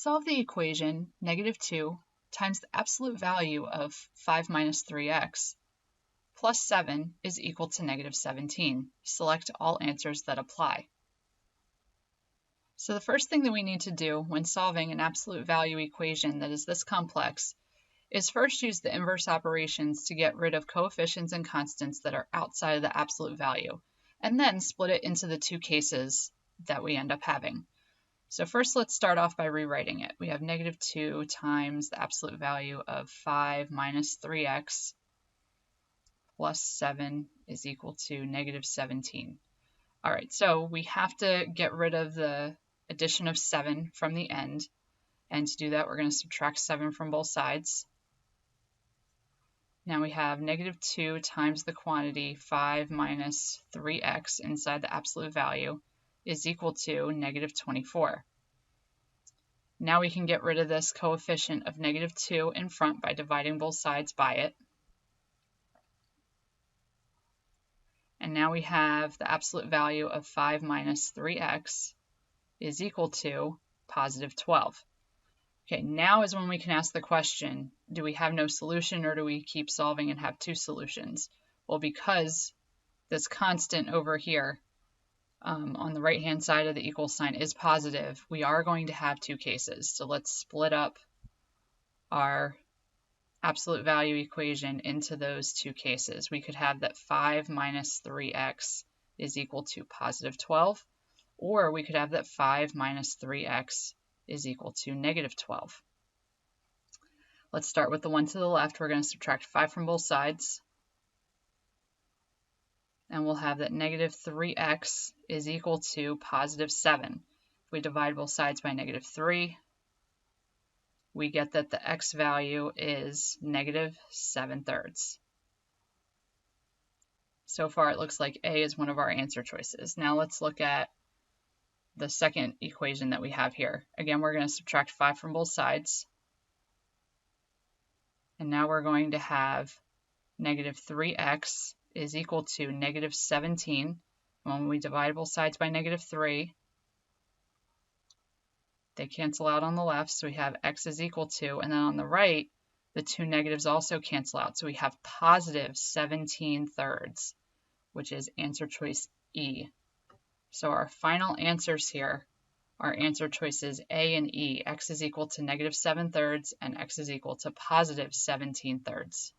Solve the equation -2 times the absolute value of 5 minus 3x plus 7 is equal to -17. Select all answers that apply. So the first thing that we need to do when solving an absolute value equation that is this complex is first use the inverse operations to get rid of coefficients and constants that are outside of the absolute value, and then split it into the two cases that we end up having. So first, let's start off by rewriting it. We have -2 times the absolute value of 5 minus 3x plus 7 is equal to -17. All right, so we have to get rid of the addition of 7 from the end. And to do that, we're going to subtract 7 from both sides. Now we have -2 times the quantity 5 minus 3x inside the absolute value is equal to -24. Now we can get rid of this coefficient of -2 in front by dividing both sides by it. And now we have the absolute value of 5 minus 3x is equal to +12. Okay, now is when we can ask the question, do we have no solution or do we keep solving and have two solutions? Well, because this constant over here on the right-hand side of the equal sign is positive, we are going to have two cases. So let's split up our absolute value equation into those two cases. We could have that 5 minus 3x is equal to +12, or we could have that 5 minus 3x is equal to -12. Let's start with the one to the left. We're going to subtract 5 from both sides. And we'll have that -3x is equal to +7. If we divide both sides by -3, we get that the x value is -7/3. So far, it looks like A is one of our answer choices. Now let's look at the second equation that we have here. Again, we're going to subtract 5 from both sides. And now we're going to have -3x is equal to -17. When we divide both sides by -3, they cancel out on the left, so we have x is equal to, and then on the right, the two negatives also cancel out, so we have +17/3, which is answer choice E. So our final answers here are answer choices A and E. X is equal to -7/3 and x is equal to +17/3.